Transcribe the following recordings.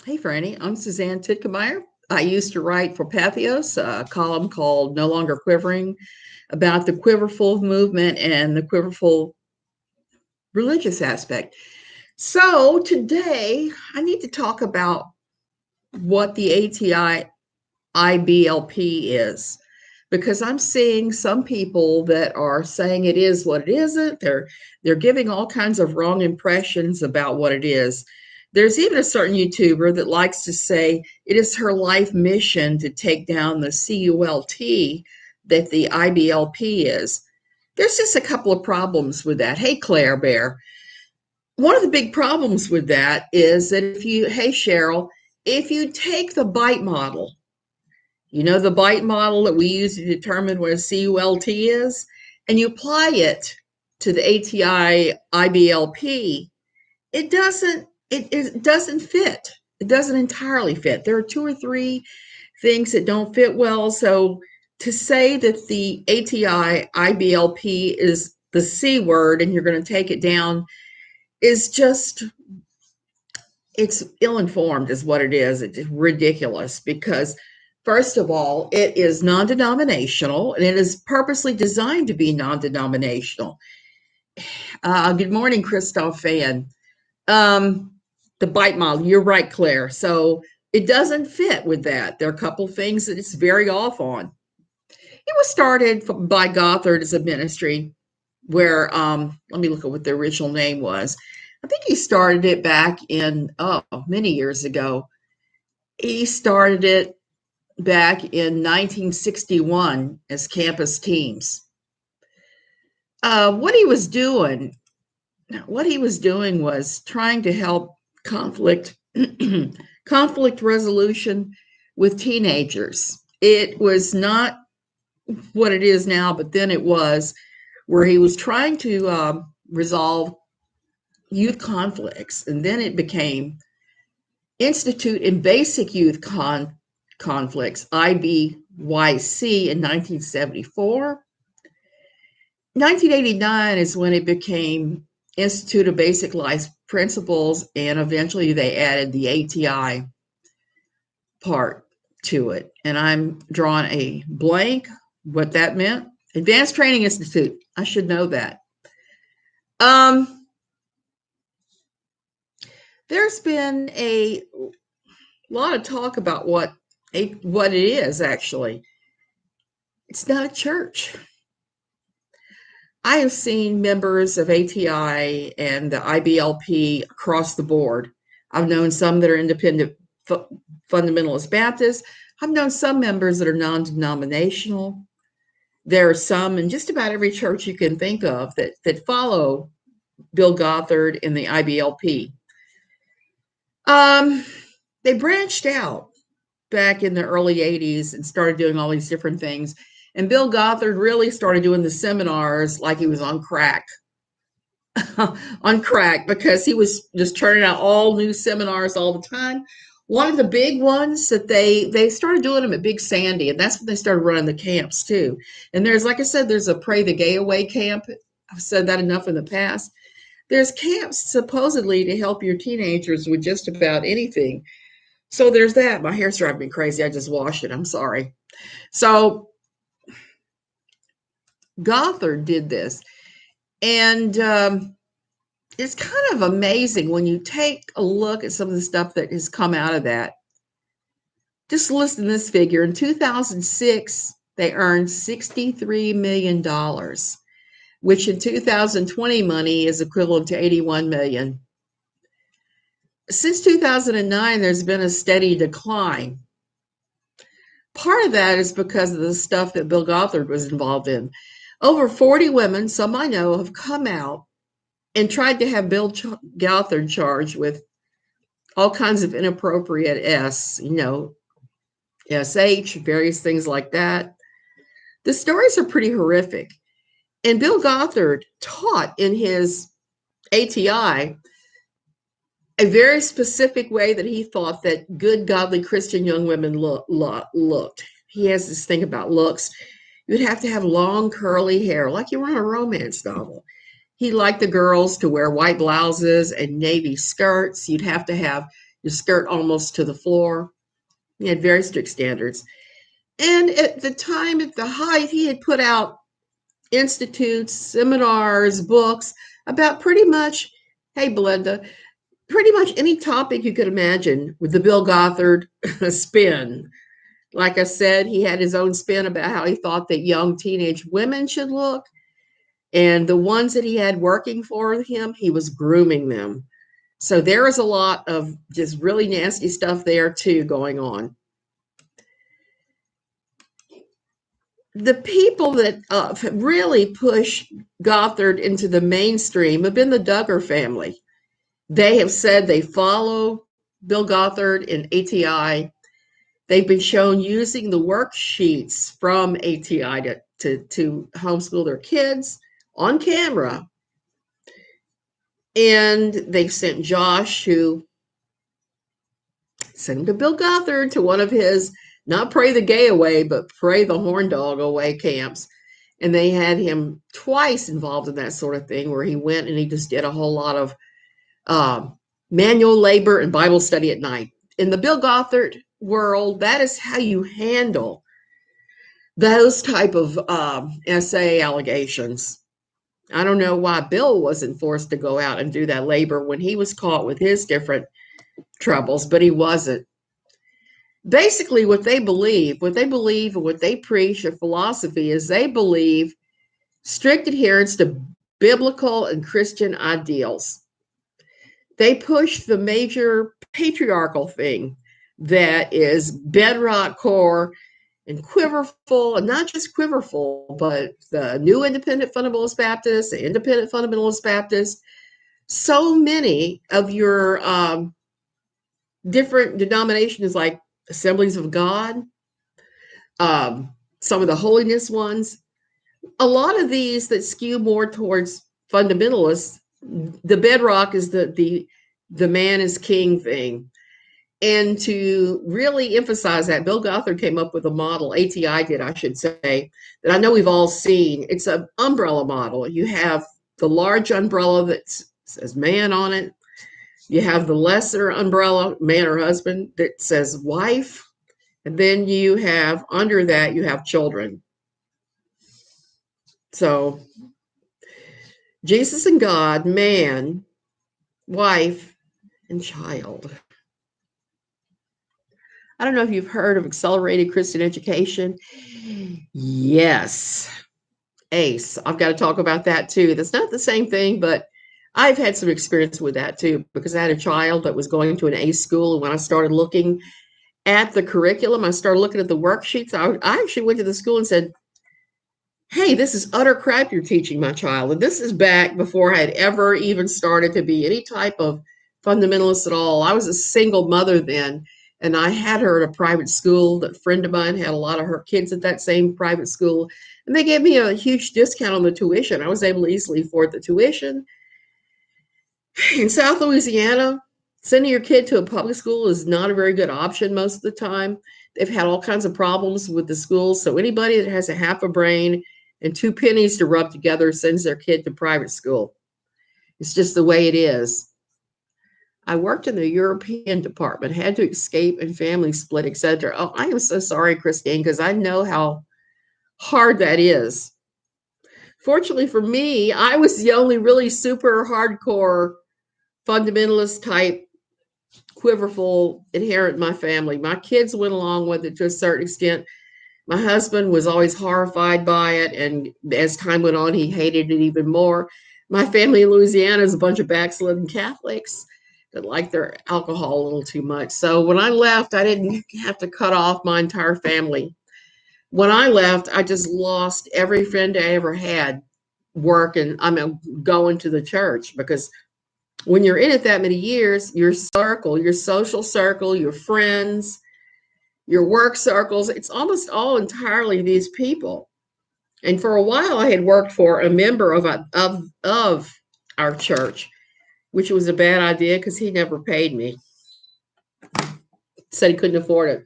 Hey, Franny, I'm Suzanne Titkemeyer. I used to write for Pathos, a column called No Longer Quivering about the quiverful movement and the quiverful religious aspect. So today I need to talk about what the ATI IBLP is, because I'm seeing some people that are saying it is what it isn't. They're giving all kinds of wrong impressions about what it is. There's even a certain YouTuber that likes to say it is her life mission to take down the CULT that the IBLP is. There's just a couple of problems with that. Hey, Claire Bear. One of the big problems with that is that hey, Cheryl, if you take the bite model, the bite model that we use to determine what a CULT is, and you apply it to the ATI IBLP, it doesn't fit. It doesn't entirely fit. There are two or three things that don't fit well. So to say that the ATI IBLP is the C word and you're going to take it down is just, it's ill-informed is what it is. It's ridiculous because, first of all, it is non-denominational and it is purposely designed to be non-denominational. Good morning, Christoph Fan. The bite model, you're right, Claire. So it doesn't fit with that. There are a couple things that it's very off on. It was started by Gothard as a ministry where, let me look at what the original name was. I think he started it back in, many years ago. He started it back in 1961 as campus teams. What he was doing was trying to help conflict resolution with teenagers. It was not what it is now, but then it was, where he was trying to resolve youth conflicts, and then it became Institute in Basic Youth Conflicts, IBYC, in 1974. 1989 is when it became Institute of Basic Life Principles, and eventually they added the ATI part to it. And I'm drawing a blank what that meant. Advanced Training Institute. I should know that. There's been a lot of talk about what it is actually. It's not a church. I have seen members of ATI and the IBLP across the board. I've known some that are independent fundamentalist Baptists. I've known some members that are non-denominational. There are some in just about every church you can think of that follow Bill Gothard and the IBLP. They branched out back in the early 80s and started doing all these different things. And Bill Gothard really started doing the seminars like he was on crack. On crack, because he was just turning out all new seminars all the time. One of the big ones that they started doing them at Big Sandy, and that's when they started running the camps too. And there's, like I said, there's a Pray the Gay Away camp. I've said that enough in the past. There's camps supposedly to help your teenagers with just about anything. So there's that. My hair's driving me crazy. I just washed it. I'm sorry. So Gothard did this. And it's kind of amazing when you take a look at some of the stuff that has come out of that. Just listen to this figure. In 2006, they earned $63 million. Which in 2020 money is equivalent to 81 million. Since 2009, there's been a steady decline. Part of that is because of the stuff that Bill Gothard was involved in. Over 40 women, some I know, have come out and tried to have Bill Gothard charged with all kinds of inappropriate SH, various things like that. The stories are pretty horrific. And Bill Gothard taught in his ATI a very specific way that he thought that good, godly Christian young women looked. He has this thing about looks. You'd have to have long, curly hair, like you were in a romance novel. He liked the girls to wear white blouses and navy skirts. You'd have to have your skirt almost to the floor. He had very strict standards. And at the time, at the height, he had put out institutes, seminars, books about pretty much, hey, Belinda, pretty much any topic you could imagine with the Bill Gothard spin. Like I said, he had his own spin about how he thought that young teenage women should look. And the ones that he had working for him, he was grooming them. So there is a lot of just really nasty stuff there too going on. The people that really pushed Gothard into the mainstream have been the Duggar family. They have said they follow Bill Gothard in ATI. They've been shown using the worksheets from ATI to homeschool their kids on camera. And they've sent Josh, who sent him to Bill Gothard, to one of his, not pray the gay away, but pray the horn dog away camps. And they had him twice involved in that sort of thing, where he went and he just did a whole lot of manual labor and Bible study at night. In the Bill Gothard world, that is how you handle those type of SA allegations. I don't know why Bill wasn't forced to go out and do that labor when he was caught with his different troubles, but he wasn't. Basically, what they believe and what they preach, their philosophy is they believe strict adherence to biblical and Christian ideals. They push the major patriarchal thing that is bedrock core and quiverful, and not just quiverful, but the New Independent Fundamentalist Baptists, the Independent Fundamentalist Baptists, so many of your different denominations like Assemblies of God, some of the holiness ones, a lot of these that skew more towards fundamentalists, the bedrock is the man is king thing. And to really emphasize that, Bill Gothard came up with a model, ATI did, I should say, that I know we've all seen. It's an umbrella model. You have the large umbrella that says man on it. You have the lesser umbrella, man or husband, that says wife. And then you have, under that, you have children. So Jesus and God, man, wife, and child. I don't know if you've heard of accelerated Christian education. Yes. ACE. I've got to talk about that too. That's not the same thing, but I've had some experience with that too, because I had a child that was going to an ACE school. And when I started looking at the curriculum, I started looking at the worksheets. I actually went to the school and said, hey, this is utter crap you're teaching my child. And this is back before I had ever even started to be any type of fundamentalist at all. I was a single mother then. And I had her at a private school. That friend of mine had a lot of her kids at that same private school. And they gave me a huge discount on the tuition. I was able to easily afford the tuition. In South Louisiana, sending your kid to a public school is not a very good option most of the time. They've had all kinds of problems with the schools. So anybody that has a half a brain and two pennies to rub together sends their kid to private school. It's just the way it is. I worked in the European department, had to escape and family split, etc. Oh, I am so sorry, Christine, because I know how hard that is. Fortunately for me, I was the only really super hardcore fundamentalist type, quiverful adherent in my family. My kids went along with it to a certain extent. My husband was always horrified by it, and as time went on, he hated it even more. My family in Louisiana is a bunch of backslidden Catholics that like their alcohol a little too much. So when I left, I didn't have to cut off my entire family. When I left, I just lost every friend I ever had working, going to the church, because when you're in it that many years, your circle, your social circle, your friends, your work circles, it's almost all entirely these people. And for a while, I had worked for a member of our church, which was a bad idea because he never paid me. Said he couldn't afford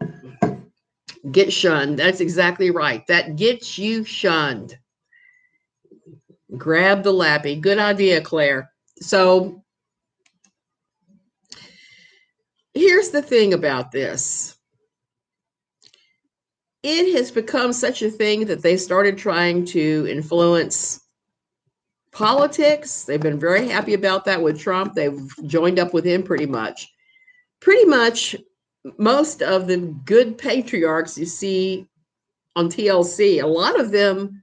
it. Get shunned. That's exactly right. That gets you shunned. Grab the lappy. Good idea, Claire. So here's the thing about this. It has become such a thing that they started trying to influence politics. They've been very happy about that with Trump. They've joined up with him pretty much. Pretty much most of the good patriarchs you see on TLC, a lot of them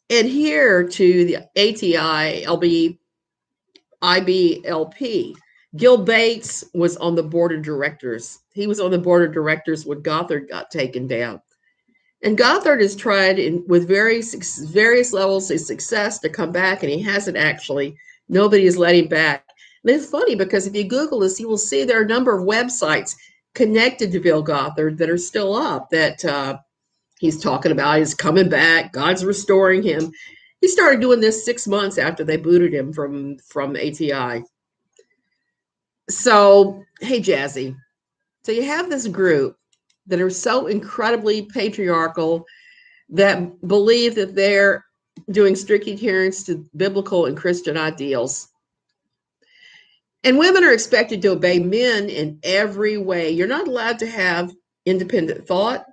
adhere to the ATI, IBLP. Gil Bates was on the board of directors. He was on the board of directors when Gothard got taken down. And Gothard has tried with various levels of success to come back, and he hasn't actually. Nobody has let him back. And it's funny because if you Google this, you will see there are a number of websites connected to Bill Gothard that are still up that he's talking about. He's coming back. God's restoring him. He started doing this 6 months after they booted him from ATI. So, hey, Jazzy. So you have this group that are so incredibly patriarchal that believe that they're doing strict adherence to biblical and Christian ideals. And women are expected to obey men in every way. You're not allowed to have independent thought.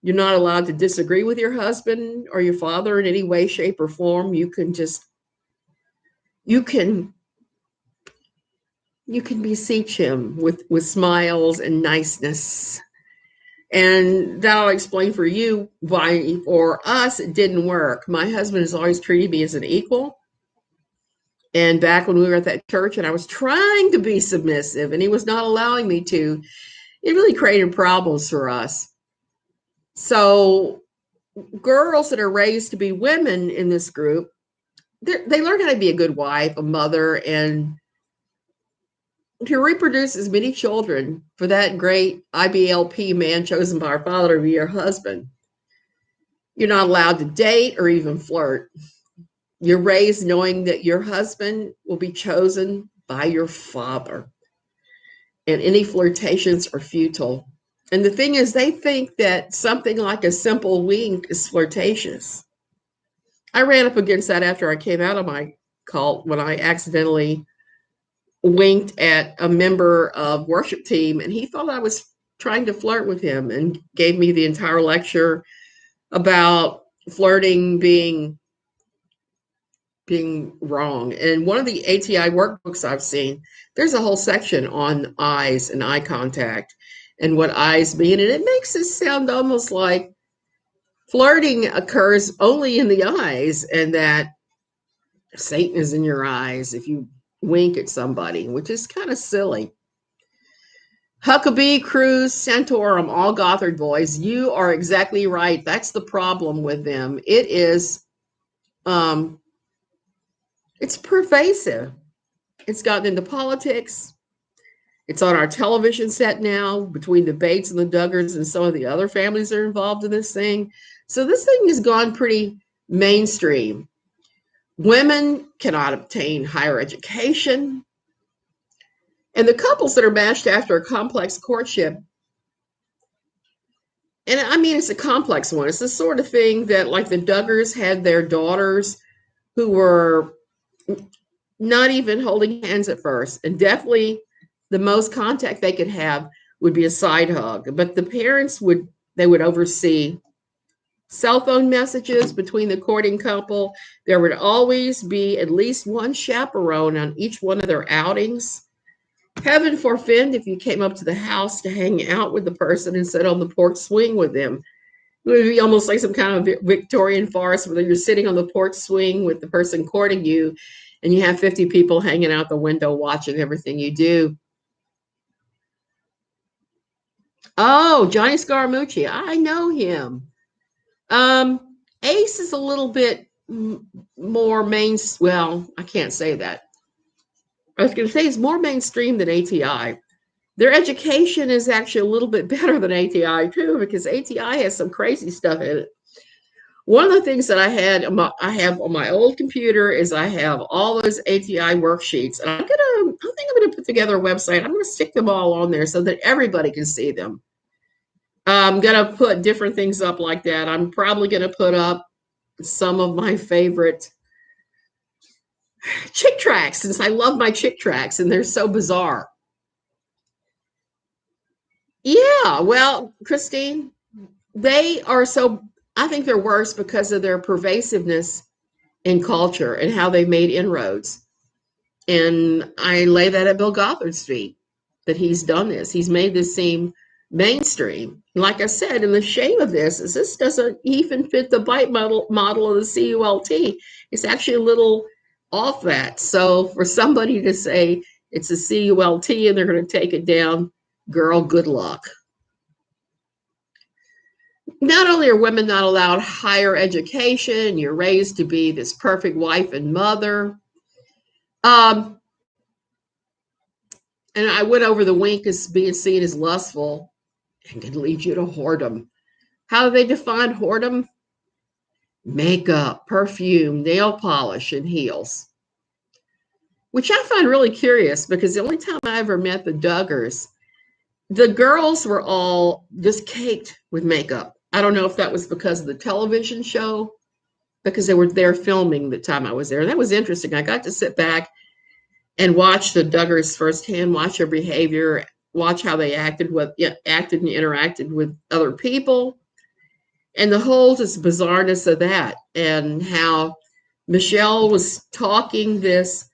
You're not allowed to disagree with your husband or your father in any way, shape, or form. You can beseech him with smiles and niceness. And that'll explain for you why, for us, it didn't work. My husband has always treated me as an equal. And back when we were at that church and I was trying to be submissive and he was not allowing me to, it really created problems for us. So girls that are raised to be women in this group, they learn how to be a good wife, a mother, and to reproduce as many children for that great IBLP man chosen by our Father to be your husband. You're not allowed to date or even flirt. You're raised knowing that your husband will be chosen by your Father, and any flirtations are futile. And the thing is, they think that something like a simple wink is flirtatious. I ran up against that after I came out of my cult when I accidentally winked at a member of worship team, and he thought I was trying to flirt with him and gave me the entire lecture about flirting being wrong. And one of the ATI workbooks I've seen, there's a whole section on eyes and eye contact and what eyes mean, and it makes it sound almost like flirting occurs only in the eyes and that Satan is in your eyes if you wink at somebody, which is kind of silly. Huckabee, Cruz, Santorum, all Gothard boys. You are exactly right. That's the problem with them. It is, it's pervasive. It's gotten into politics. It's on our television set now between the Bates and the Duggars and some of the other families that are involved in this thing. So this thing has gone pretty mainstream. Women cannot obtain higher education. And the couples that are matched after a complex courtship, and I mean, it's a complex one. It's the sort of thing that, like the Duggars had their daughters who were not even holding hands at first. And definitely the most contact they could have would be a side hug. But the parents would oversee cell phone messages between the courting couple. There would always be at least one chaperone on each one of their outings. Heaven forfend if you came up to the house to hang out with the person and sit on the porch swing with them. It would be almost like some kind of Victorian farce where you're sitting on the porch swing with the person courting you and you have 50 people hanging out the window watching everything you do. Oh, Johnny Scaramucci. I know him. Ace is a little bit more well, I can't say that. I was going to say it's more mainstream than ATI. Their education is actually a little bit better than ATI too, because ATI has some crazy stuff in it. One of the things that I have on my old computer is I have all those ATI worksheets, and I think I'm going to put together a website. I'm going to stick them all on there so that everybody can see them. I'm going to put different things up like that. I'm probably going to put up some of my favorite chick tracks, since I love my chick tracks and they're so bizarre. Yeah, well, Christine, they are so, I think they're worse because of their pervasiveness in culture and how they've made inroads. And I lay that at Bill Gothard's feet, that he's done this. He's made this seem mainstream. Like I said, and the shame of this is this doesn't even fit the bite model of the CULT. It's actually a little off that. So for somebody to say it's a CULT and they're going to take it down, girl, good luck. Not only are women not allowed higher education, you're raised to be this perfect wife and mother. Um, and I went over the wink as being seen as lustful and can lead you to whoredom. How do they define whoredom? Makeup, perfume, nail polish, and heels. Which I find really curious because the only time I ever met the Duggars, the girls were all just caked with makeup. I don't know if that was because of the television show, because they were there filming the time I was there. That was interesting. I got to sit back and watch the Duggars firsthand, watch their behavior, watch how they acted acted and interacted with other people, and the whole just bizarreness of that, and how Michelle was talking this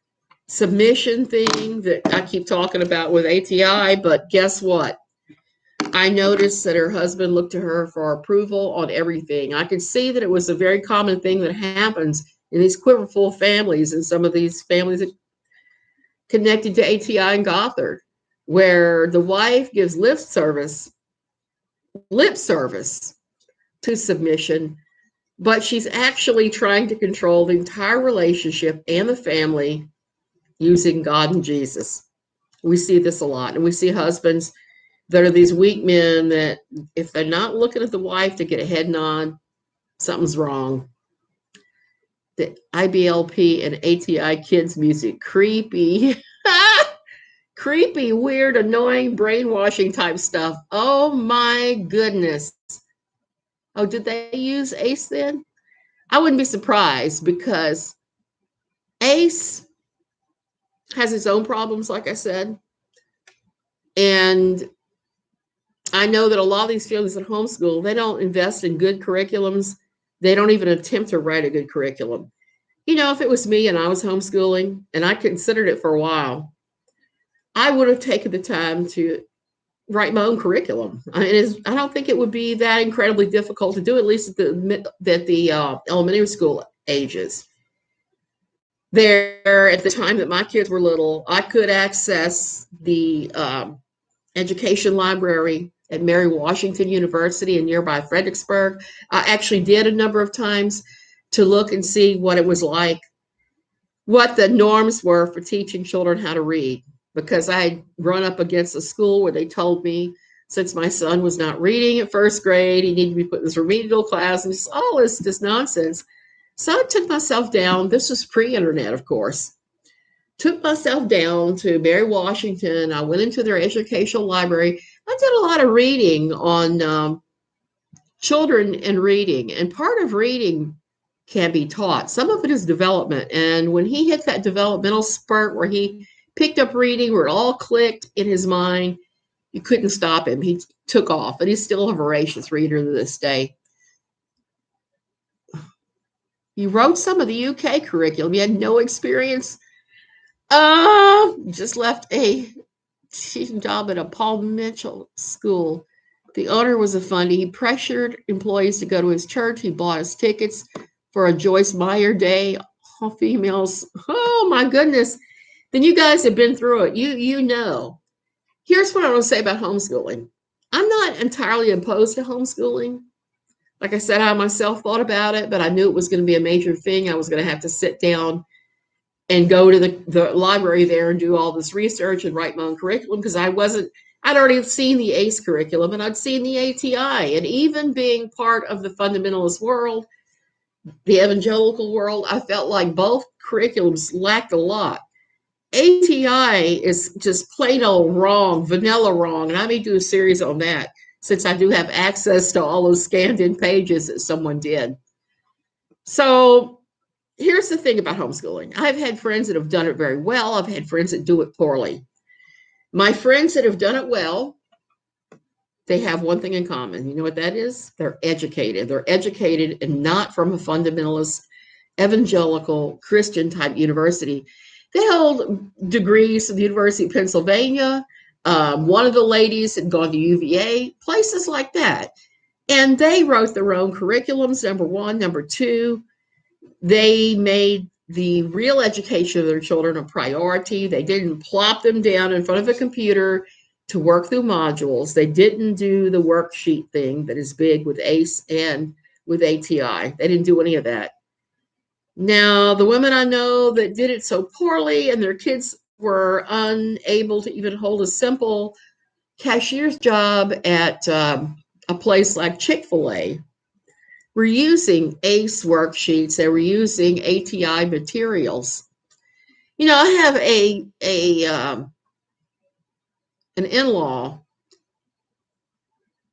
submission thing that I keep talking about with ATI, but guess what? I noticed that her husband looked to her for approval on everything. I could see that it was a very common thing that happens in these quiverful families and some of these families that connected to ATI and Gothard, where the wife gives lip service to submission, but she's actually trying to control the entire relationship and the family using God and Jesus. We see this a lot, and we see husbands that are these weak men that if they're not looking at the wife to get a head nod, something's wrong. The IBLP and ATI kids music, creepy. Creepy, weird, annoying, brainwashing type stuff. Oh my goodness. Oh, did they use Ace then? I wouldn't be surprised because Ace has its own problems, like I said. And I know that a lot of these families that homeschool, they don't invest in good curriculums. They don't even attempt to write a good curriculum. You know, if it was me and I was homeschooling, and I considered it for a while, I would have taken the time to write my own curriculum. I don't think it would be that incredibly difficult to do, at least at the elementary school ages. There, at the time that my kids were little, I could access the education library at Mary Washington University in nearby Fredericksburg. I actually did a number of times to look and see what it was like, what the norms were for teaching children how to read, because I had run up against a school where they told me since my son was not reading at first grade, he needed to be put in this remedial class and just all this nonsense. So I took myself down. This was pre-internet, of course. Took myself down to Mary Washington. I went into their educational library. I did a lot of reading on children and reading, and part of reading can be taught. Some of it is development. And when he hit that developmental spurt where he picked up reading, where it all clicked in his mind, you couldn't stop him. He took off, and he's still a voracious reader to this day. He wrote some of the UK curriculum. He had no experience. Just left a teaching job at a Paul Mitchell school. The owner was a fundy. He pressured employees to go to his church. He bought us tickets for a Joyce Meyer day. All females. Oh my goodness. Then you guys have been through it. You know. Here's what I want to say about homeschooling. I'm not entirely opposed to homeschooling. Like I said, I myself thought about it, but I knew it was going to be a major thing. I was going to have to sit down and go to the library there and do all this research and write my own curriculum, because I'd already seen the ACE curriculum and I'd seen the ATI. And even being part of the fundamentalist world, the evangelical world, I felt like both curriculums lacked a lot. ATI is just plain old wrong, vanilla wrong. And I may do a series on that, since I do have access to all those scanned in pages that someone did. So here's the thing about homeschooling. I've had friends that have done it very well. I've had friends that do it poorly. My friends that have done it well they have one thing in common. You know what that is? They're educated. They're educated and not from a fundamentalist, evangelical, Christian type university. They hold degrees from the University of Pennsylvania. One of the ladies had gone to UVA, places like that. And they wrote their own curriculums, number one. Number two, they made the real education of their children a priority. They didn't plop them down in front of a computer to work through modules. They didn't do the worksheet thing that is big with ACE and with ATI. They didn't do any of that. Now, the women I know that did it so poorly and their kids were unable to even hold a simple cashier's job at a place like Chick-fil-A, were using ACE worksheets. They were using ATI materials. You know, I have an in-law.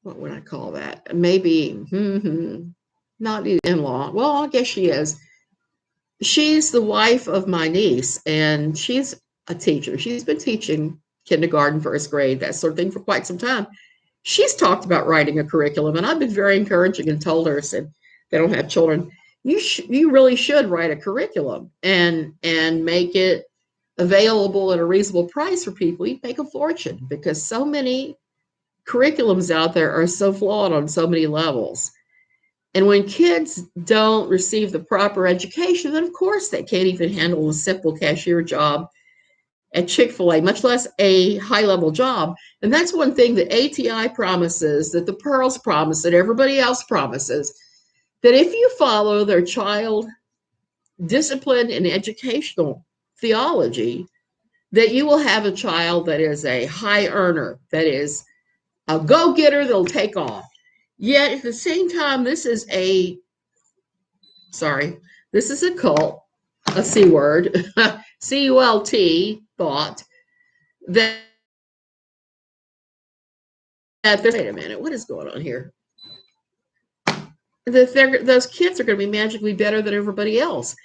What would I call that? Maybe not the in-law. Well, I guess she is. She's the wife of my niece, and she's a teacher. She's been teaching kindergarten, first grade, that sort of thing for quite some time. She's talked about writing a curriculum, and I've been very encouraging and told her, said, they don't have children, you really should write a curriculum and make it available at a reasonable price for people. You make a fortune, because so many curriculums out there are so flawed on so many levels. And when kids don't receive the proper education, then of course they can't even handle a simple cashier job at Chick-fil-A, much less a high-level job. And that's one thing that ATI promises, that the Pearls promise, that everybody else promises, that if you follow their child discipline and educational theology, that you will have a child that is a high earner, that is a go-getter that'll take off. Yet at the same time, this is a cult, a C word, C-U-L-T, thought, that wait a minute, what is going on here? That those kids are going to be magically better than everybody else.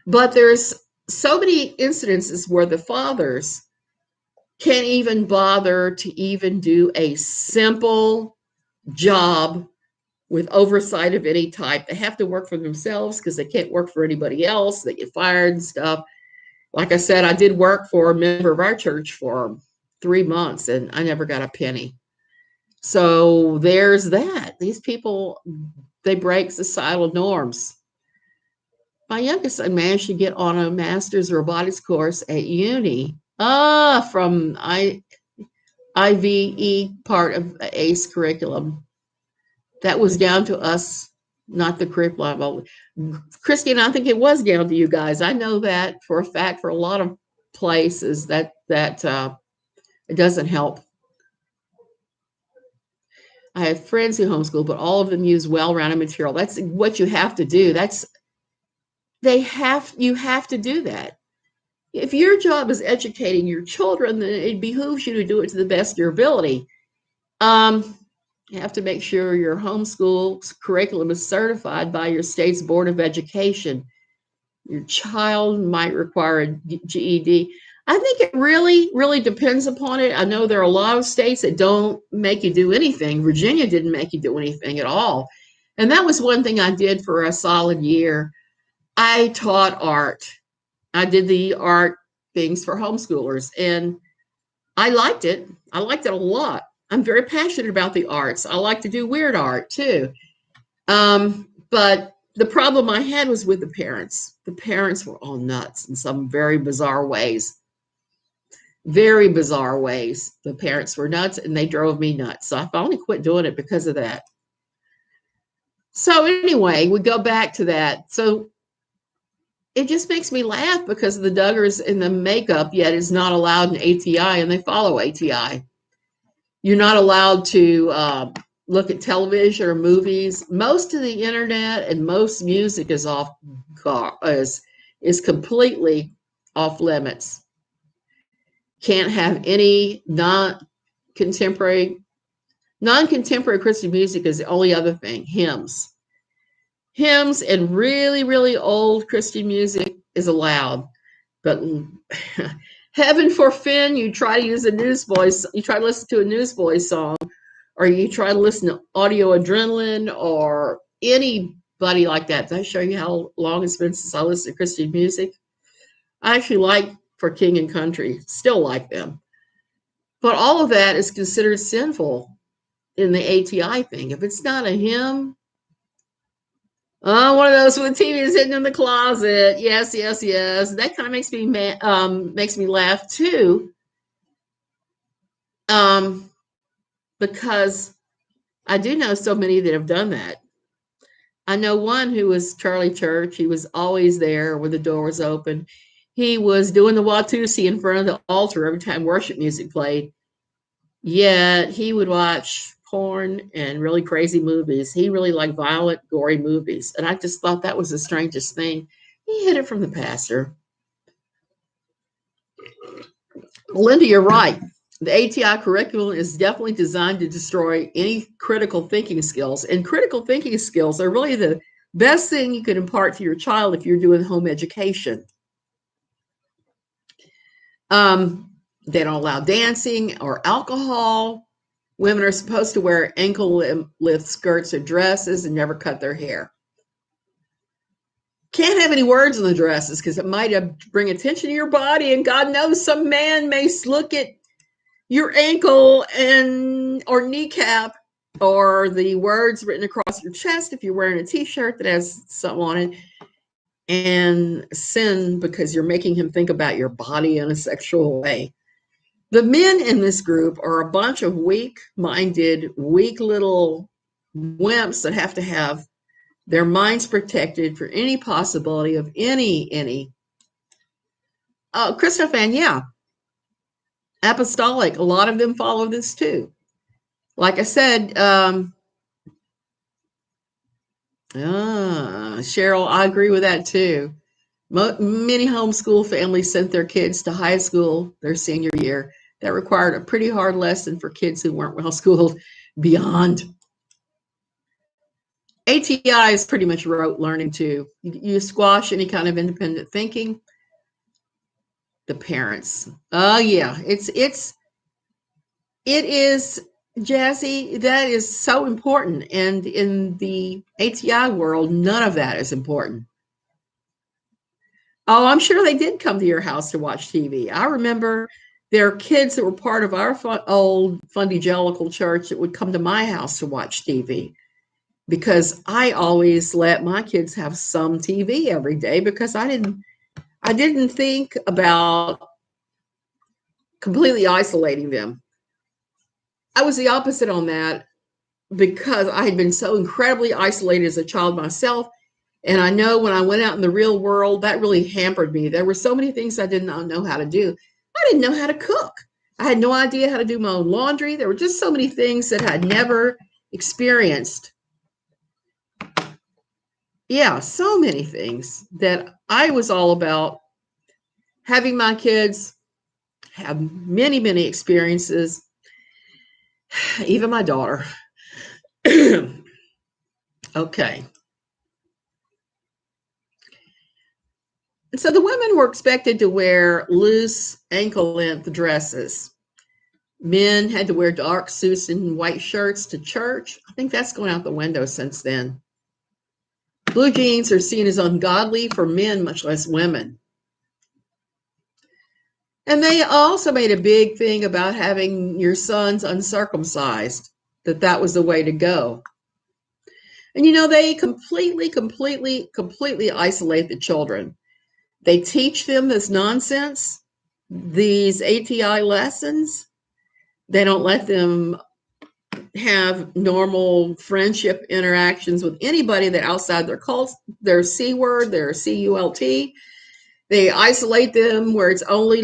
But there's so many incidences where the fathers can't even bother to even do a simple job with oversight of any type. They have to work for themselves because they can't work for anybody else. They get fired and stuff. Like I said, I did work for a member of our church for 3 months, and I never got a penny. So there's that. These people, they break societal norms. My youngest son managed to get on a master's robotics course at uni, from IVE, part of ACE curriculum. That was down to us, not the curriculum. Christine, I think it was down to you guys. I know that for a fact. For a lot of places, that it doesn't help. I have friends who homeschool, but all of them use well-rounded material. That's what you have to do. You have to do that. If your job is educating your children, then it behooves you to do it to the best of your ability. You have to make sure your homeschool curriculum is certified by your state's Board of Education. Your child might require a GED. I think it really, really depends upon it. I know there are a lot of states that don't make you do anything. Virginia didn't make you do anything at all. And that was one thing I did for a solid year. I taught art. I did the art things for homeschoolers, and I liked it. I liked it a lot. I'm very passionate about the arts. I like to do weird art too. But the problem I had was with the parents. The parents were all nuts in some very bizarre ways. Very bizarre ways. The parents were nuts, and they drove me nuts. So I finally quit doing it because of that. So anyway, we go back to that. So it just makes me laugh because the Duggars in the makeup yet is not allowed in ATI, and they follow ATI. You're not allowed to look at television or movies. Most of the internet and most music is completely off limits. Can't have any non-contemporary Christian music is the only other thing. Hymns and really, really old Christian music is allowed. But heaven forfend, you try to use a Newsboys, you try to listen to a Newsboys song, or you try to listen to Audio Adrenaline or anybody like that. Did I show you how long it's been since I listened to Christian music? I actually like For King and Country, still like them. But all of that is considered sinful in the ATI thing. If it's not a hymn, oh, one of those when the TV is hidden in the closet. Yes, yes, yes. That kind of makes me laugh too, because I do know so many that have done that. I know one who was Charlie Church. He was always there when the door was open. He was doing the Watusi in front of the altar every time worship music played. Yet he would watch porn and really crazy movies. He really liked violent, gory movies. And I just thought that was the strangest thing. He hid it from the pastor. Linda, you're right. The ATI curriculum is definitely designed to destroy any critical thinking skills. And critical thinking skills are really the best thing you can impart to your child if you're doing home education. They don't allow dancing or alcohol. Women are supposed to wear ankle length skirts or dresses and never cut their hair. Can't have any words in the dresses because it might bring attention to your body, and God knows some man may look at your ankle or kneecap or the words written across your chest if you're wearing a t-shirt that has something on it, and sin because you're making him think about your body in a sexual way. The men in this group are a bunch of weak-minded, weak little wimps that have to have their minds protected for any possibility of any. Christopher, yeah, apostolic. A lot of them follow this too. Like I said, Cheryl, I agree with that too. Many homeschool families sent their kids to high school their senior year. That required a pretty hard lesson for kids who weren't well schooled beyond. ATI is pretty much rote learning too. You squash any kind of independent thinking. The parents. Oh yeah, it is, Jazzy. That is so important. And in the ATI world, none of that is important. Oh, I'm sure they did come to your house to watch TV. I remember there are kids that were part of our old fundevangelical church that would come to my house to watch TV, because I always let my kids have some TV every day because I didn't think about completely isolating them. I was the opposite on that because I had been so incredibly isolated as a child myself. And I know when I went out in the real world, that really hampered me. There were so many things I did not know how to do. I didn't know how to cook. I had no idea how to do my own laundry. There were just so many things that I'd never experienced. Yeah, so many things that I was all about having my kids have many, many experiences, even my daughter. Okay. So the women were expected to wear loose ankle-length dresses. Men had to wear dark suits and white shirts to church. I think that's going out the window since then. Blue jeans are seen as ungodly for men, much less women. And they also made a big thing about having your sons uncircumcised, that was the way to go. And they completely isolate the children. They teach them this nonsense, these ATI lessons. They don't let them have normal friendship interactions with anybody that outside their cult, their C word, their CULT. They isolate them where it's only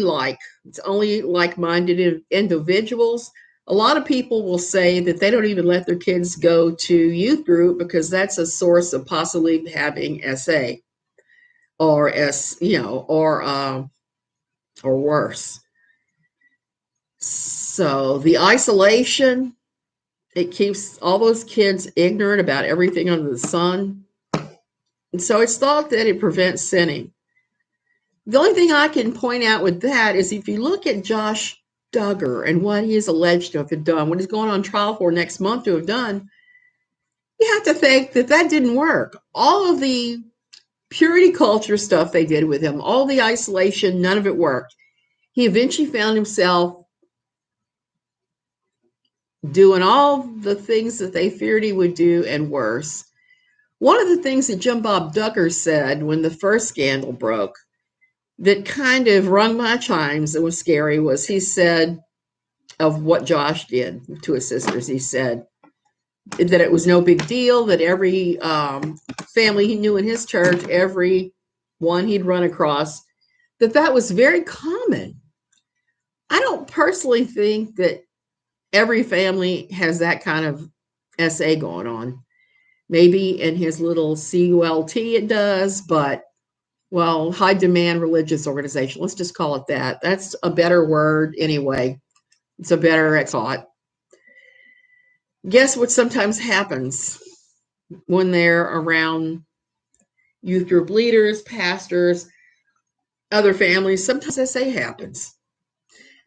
like-minded individuals. A lot of people will say that they don't even let their kids go to youth group because that's a source of possibly having SA or or worse. So the isolation, it keeps all those kids ignorant about everything under the sun. And so it's thought that it prevents sinning. The only thing I can point out with that is if you look at Josh Duggar and what he is alleged to have done, what he's going on trial for next month to have done, you have to think that that didn't work. All of the purity culture stuff they did with him, all the isolation, none of it worked. He eventually found himself doing all the things that they feared he would do and worse. One of the things that Jim Bob Duggar said when the first scandal broke that kind of rung my chimes and was scary was he said of what Josh did to his sisters. He said that it was no big deal, that every family he knew in his church, every one he'd run across, that was very common. I don't personally think that every family has that kind of SA going on. Maybe in his little CULT it does, but well, high demand religious organization. Let's just call it that. That's a better word anyway. It's a better thought. Guess what sometimes happens when they're around youth group leaders, pastors, other families? Sometimes SA happens.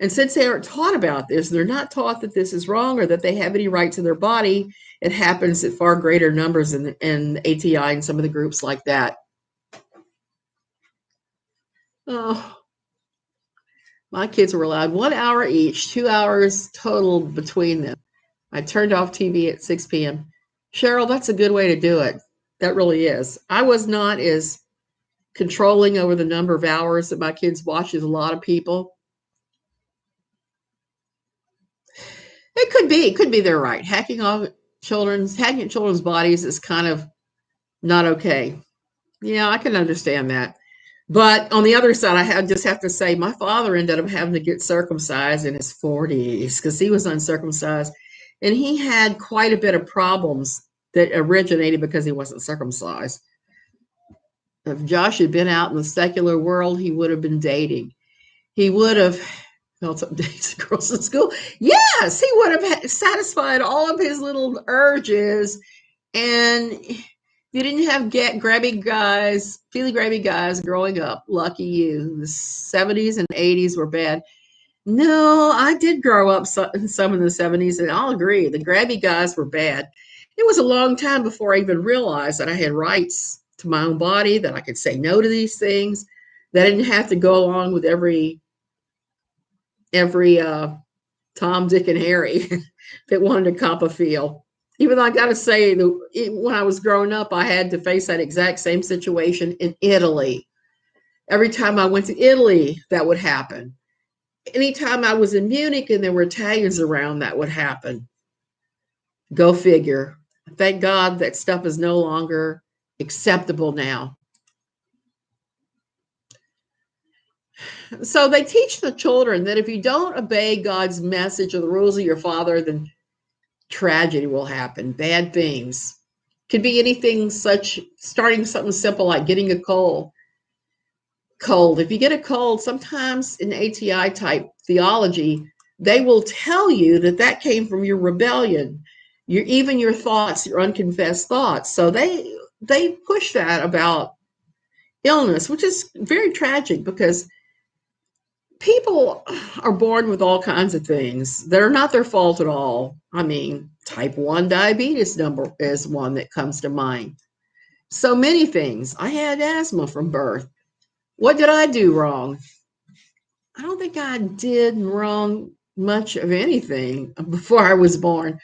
And since they aren't taught about this, they're not taught that this is wrong or that they have any right to their body. It happens at far greater numbers in ATI and some of the groups like that. Oh, my kids were allowed 1 hour each, 2 hours total between them. I turned off TV at 6 p.m. Cheryl, that's a good way to do it. That really is. I was not as controlling over the number of hours that my kids watch as a lot of people. It could be they're right. Hacking at children's bodies is kind of not okay. Yeah, I can understand that. But on the other side, just have to say my father ended up having to get circumcised in his 40s because he was uncircumcised. And he had quite a bit of problems that originated because he wasn't circumcised. If Josh had been out in the secular world, he would have been dating. He would have held some dates with girls in school. Yes, he would have satisfied all of his little urges. And you didn't have feely grabby guys growing up. Lucky you. The 70s and 80s were bad. No, I did grow up in some of the 70s, and I'll agree. The grabby guys were bad. It was a long time before I even realized that I had rights to my own body, that I could say no to these things, that I didn't have to go along with every Tom, Dick, and Harry that wanted to cop a feel. Even though I got to say, when I was growing up, I had to face that exact same situation in Italy. Every time I went to Italy, that would happen. Anytime I was in Munich and there were Italians around, that would happen. Go figure. Thank God that stuff is no longer acceptable now. So they teach the children that if you don't obey God's message or the rules of your father, then tragedy will happen. Bad things. Could be anything starting something simple like getting a cold. If you get a cold, sometimes in ATI type theology, they will tell you that came from your rebellion, even your thoughts, your unconfessed thoughts. So they push that about illness, which is very tragic because people are born with all kinds of things that are not their fault at all. I mean, type 1 diabetes is one that comes to mind. So many things. I had asthma from birth. What did I do wrong? I don't think I did wrong much of anything before I was born.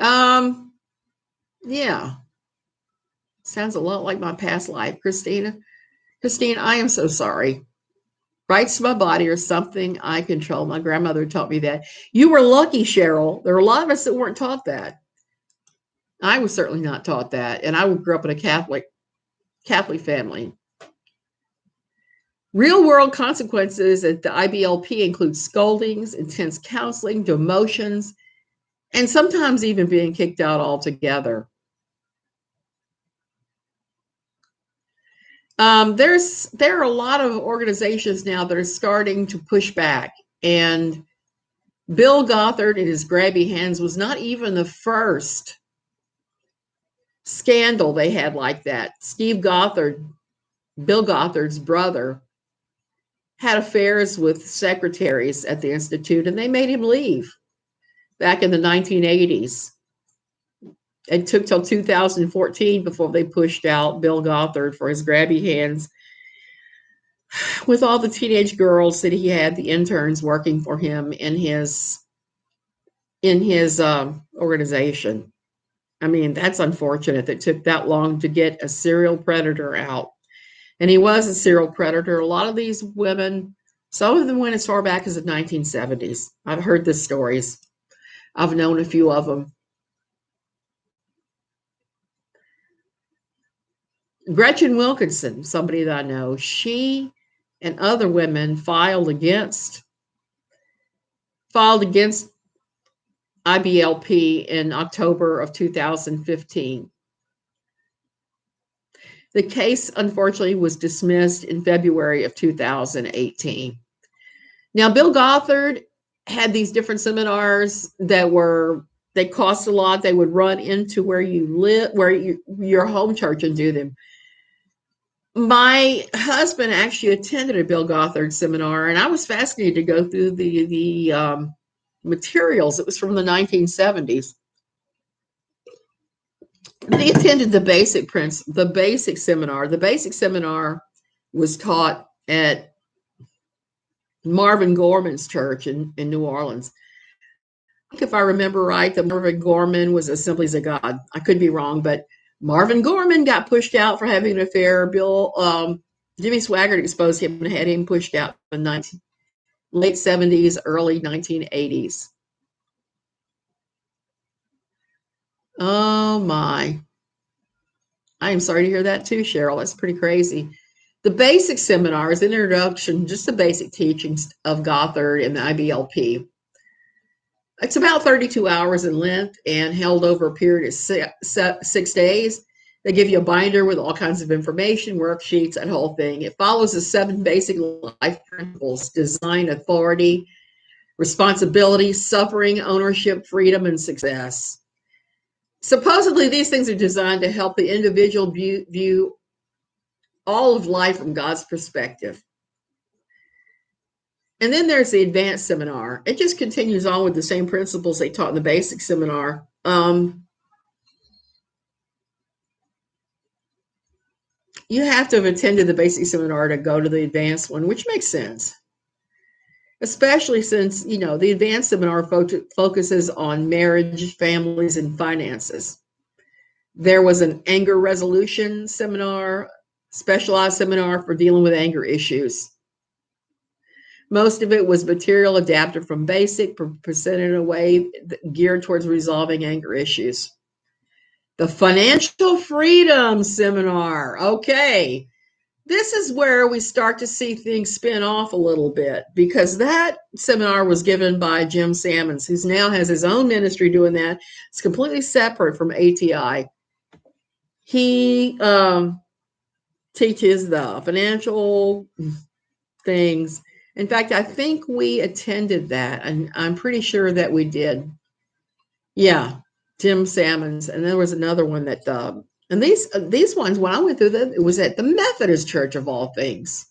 Yeah. Sounds a lot like my past life, Christina. Christine, I am so sorry. Rights to my body are something I control. My grandmother taught me that. You were lucky, Cheryl. There were a lot of us that weren't taught that. I was certainly not taught that. And I grew up in a Catholic family. Real world consequences at the IBLP include scoldings, intense counseling, demotions, and sometimes even being kicked out altogether. There are a lot of organizations now that are starting to push back, and Bill Gothard and his grabby hands was not even the first scandal they had like that. Steve Gothard, Bill Gothard's brother, had affairs with secretaries at the Institute, and they made him leave back in the 1980s. It took till 2014 before they pushed out Bill Gothard for his grabby hands with all the teenage girls that he had, the interns working for him in his organization. I mean, that's unfortunate that it took that long to get a serial predator out. And he was a serial predator. A lot of these women, some of them went as far back as the 1970s. I've heard the stories. I've known a few of them. Gretchen Wilkinson, somebody that I know, she and other women filed against IBLP in October of 2015. The case, unfortunately, was dismissed in February of 2018. Now, Bill Gothard had these different seminars they cost a lot. They would run into where you live, your home church, and do them. My husband actually attended a Bill Gothard seminar, and I was fascinated to go through the materials. It was from the 1970s. They attended the basic seminar. The basic seminar was taught at Marvin Gorman's church in New Orleans. If I remember right, the Marvin Gorman was Assemblies of God. I could be wrong, but Marvin Gorman got pushed out for having an affair. Jimmy Swaggart exposed him and had him pushed out in the late 70s, early 1980s. Oh my. I am sorry to hear that too, Cheryl. That's pretty crazy. The basic seminar is an introduction, just the basic teachings of Gothard and the IBLP. It's about 32 hours in length and held over a period of 6 days. They give you a binder with all kinds of information, worksheets, that whole thing. It follows the 7 basic life principles: design, authority, responsibility, suffering, ownership, freedom, and success. Supposedly, these things are designed to help the individual view all of life from God's perspective. And then there's the advanced seminar. It just continues on with the same principles they taught in the basic seminar. You have to have attended the basic seminar to go to the advanced one, which makes sense. Especially since, the advanced seminar focuses on marriage, families, and finances. There was an anger resolution seminar, specialized seminar for dealing with anger issues. Most of it was material adapted from basic, presented in a way geared towards resolving anger issues. The financial freedom seminar. Okay. This is where we start to see things spin off a little bit, because that seminar was given by Jim Sammons, who now has his own ministry doing that. It's completely separate from ATI. He teaches the financial things. In fact, I think we attended that, and I'm pretty sure that we did. Yeah, Jim Sammons. And there was another one that, and these ones, when I went through them, it was at the Methodist Church of all things.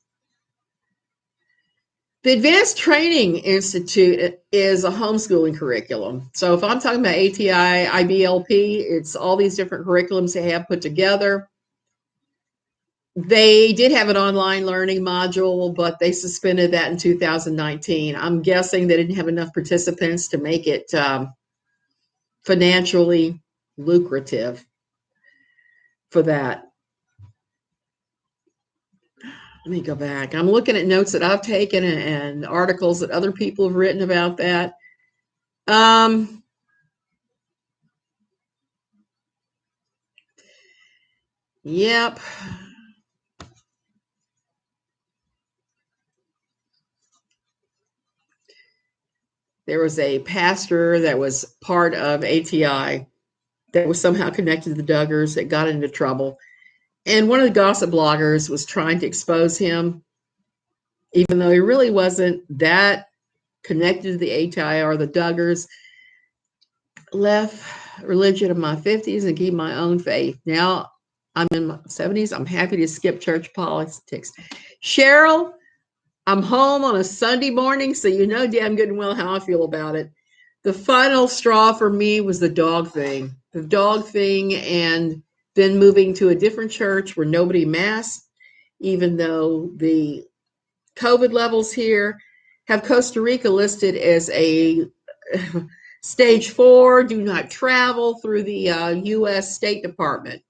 The Advanced Training Institute is a homeschooling curriculum. So if I'm talking about ATI, IBLP, it's all these different curriculums they have put together. They did have an online learning module, but they suspended that in 2019. I'm guessing they didn't have enough participants to make it financially lucrative for that. Let me go back. I'm looking at notes that I've taken and articles that other people have written about that. Yep. There was a pastor that was part of ATI that was somehow connected to the Duggars that got into trouble. And one of the gossip bloggers was trying to expose him, even though he really wasn't that connected to the ATI or the Duggars. Left religion in my 50s and keep my own faith. Now I'm in my 70s. I'm happy to skip church politics. Cheryl, I'm home on a Sunday morning, so you know damn good and well how I feel about it. The final straw for me was the dog thing. The dog thing, and then moving to a different church where nobody masked, even though the COVID levels here have Costa Rica listed as a stage 4, do not travel through the U.S. State Department.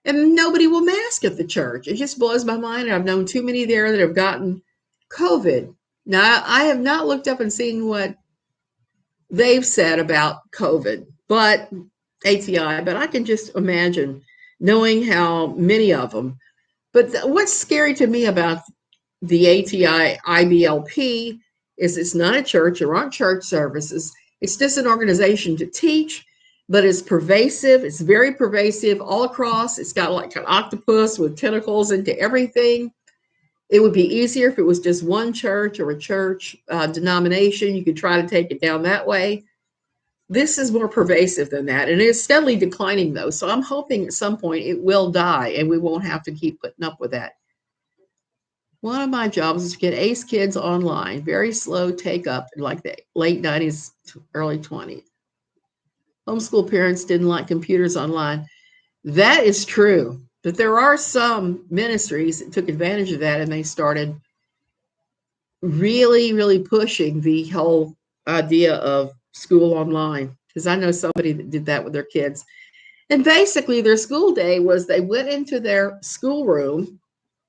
And nobody will mask at the church. It just blows my mind. I've known too many there that have gotten COVID. Now, I have not looked up and seen what they've said about COVID, but ATI, but I can just imagine knowing how many of them. But what's scary to me about the ATI IBLP is it's not a church. There aren't church services. It's just an organization to teach, but it's pervasive. It's very pervasive all across. It's got like an octopus with tentacles into everything. It would be easier if it was just one church or a church denomination. You could try to take it down that way. This is more pervasive than that, and it's steadily declining, though. So I'm hoping at some point it will die, and we won't have to keep putting up with that. One of my jobs is to get ACE kids online. Very slow take up in like the late 90s, early 20s. Homeschool parents didn't like computers online. That is true. But there are some ministries that took advantage of that, and they started really, really pushing the whole idea of school online. Because I know somebody that did that with their kids. And basically their school day was they went into their schoolroom,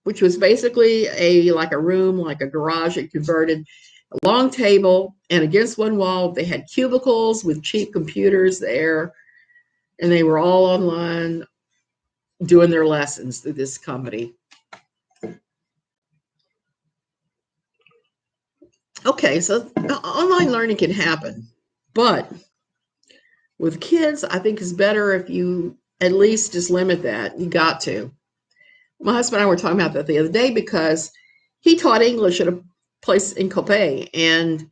which was basically like a room, like a garage. It converted a long table, and against one wall, they had cubicles with cheap computers there, and they were all online doing their lessons through this company. Okay, so online learning can happen, but with kids, I think it's better if you at least just limit that. You got to. My husband and I were talking about that the other day because he taught English at a place in Coppet, and